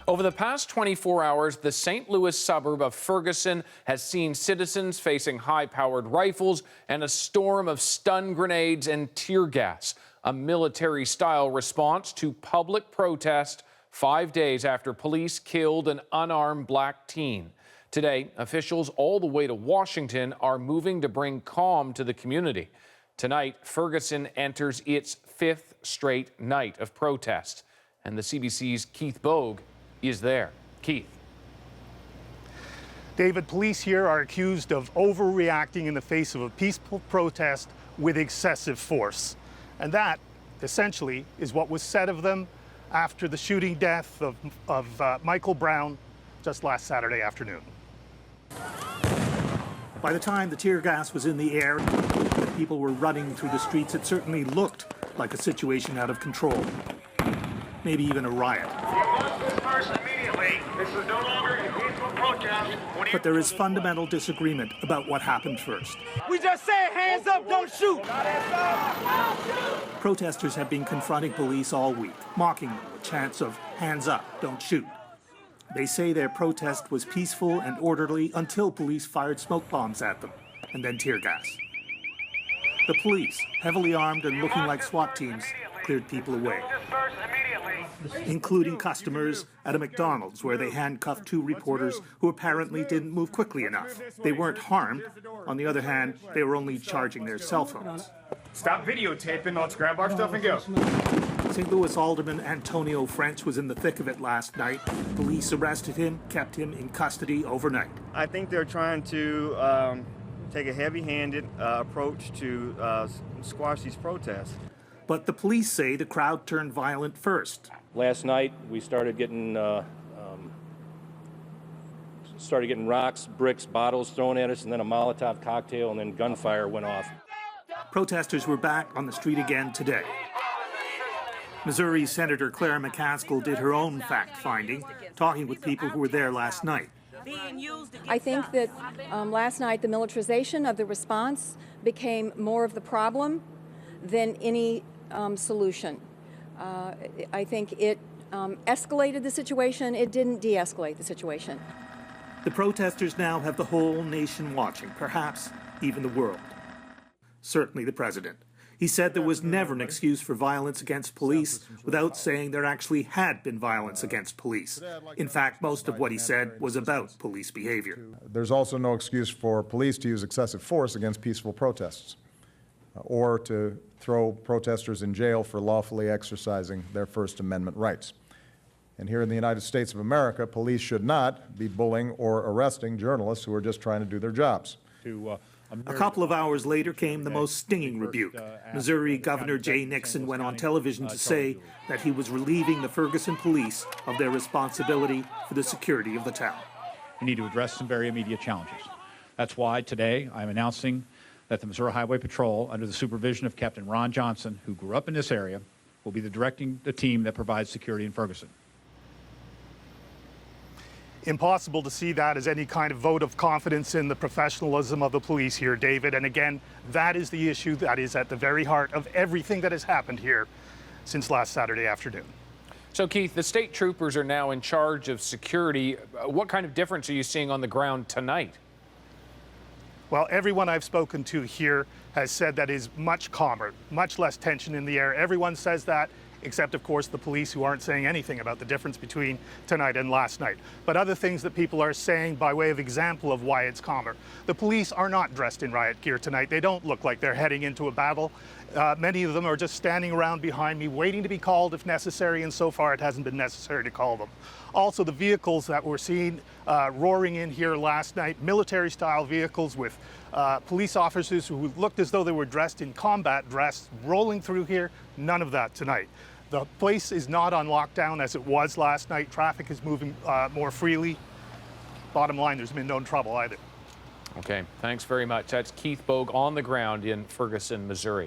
Over the past 24 hours, the St. Louis suburb of Ferguson has seen citizens facing high-powered rifles and a storm of stun grenades and tear gas, a military-style response to public protest 5 days after police killed an unarmed black teen. Today, officials all the way to Washington are moving to bring calm to the community. Tonight, Ferguson enters its fifth straight night of protest, and the CBC's Keith Bogue is there. Keith. David, police here are accused of overreacting in the face of a peaceful protest with excessive force. And that, essentially, is what was said of them after the shooting death of Michael Brown just last Saturday afternoon. By the time the tear gas was in the air, people were running through the streets. It certainly looked like a situation out of control, maybe even a riot. This is no longer a peaceful protest. But there is fundamental disagreement about what happened first. We just said hands up, don't shoot. Protesters have been confronting police all week, mocking them with chants of hands up, don't shoot. They say their protest was peaceful and orderly until police fired smoke bombs at them, and then tear gas. The police, heavily armed and looking like SWAT teams, cleared people away, including customers at a McDonald's where they handcuffed two reporters who apparently didn't move quickly enough. They weren't harmed. On the other hand, they were only charging their cell phones. Stop videotaping, let's grab our stuff and go. St. Louis Alderman Antonio French was in the thick of it last night. Police arrested him, kept him in custody overnight. I think they're trying to take a heavy-handed approach to squash these protests. But the police say the crowd turned violent first. Last night, we started getting rocks, bricks, bottles thrown at us, and then a Molotov cocktail, and then gunfire went off. Protesters were back on the street again today. Missouri Senator Claire McCaskill did her own fact-finding, talking with people who were there last night. I think that last night the militarization of the response became more of the problem than any solution. I think it escalated the situation. It didn't de-escalate the situation. The protesters now have the whole nation watching, perhaps even the world. Certainly the president. He said there was never an excuse for violence against police without saying there actually had been violence against police. In fact, most of what he said was about police behavior. There's also no excuse for police to use excessive force against peaceful protests or to throw protesters in jail for lawfully exercising their First Amendment rights. And here in the United States of America, police should not be bullying or arresting journalists who are just trying to do their jobs. A couple of hours later came the most stinging rebuke. Missouri Governor Jay Nixon went on television to say that he was relieving the Ferguson police of their responsibility for the security of the town. We need to address some very immediate challenges. That's why today I'm announcing that the Missouri Highway Patrol, under the supervision of Captain Ron Johnson, who grew up in this area, will be directing the team that provides security in Ferguson. Impossible to see that as any kind of vote of confidence in the professionalism of the police here, David. And again, that is the issue that is at the very heart of everything that has happened here since last Saturday afternoon. So, Keith, the state troopers are now in charge of security. What kind of difference are you seeing on the ground tonight? Well, everyone I've spoken to here has said that is much calmer, much less tension in the air. Everyone says that, except, of course, the police, who aren't saying anything about the difference between tonight and last night. But other things that people are saying by way of example of why it's calmer. The police are not dressed in riot gear tonight. They don't look like they're heading into a battle. Many of them are just standing around behind me, waiting to be called if necessary, and so far it hasn't been necessary to call them. Also, the vehicles that were seen roaring in here last night, military-style vehicles with police officers who looked as though they were dressed in combat dress, rolling through here, none of that tonight. The place is not on lockdown as it was last night. Traffic is moving more freely. Bottom line, there's been no trouble either. Okay, thanks very much. That's Keith Bogue on the ground in Ferguson, Missouri.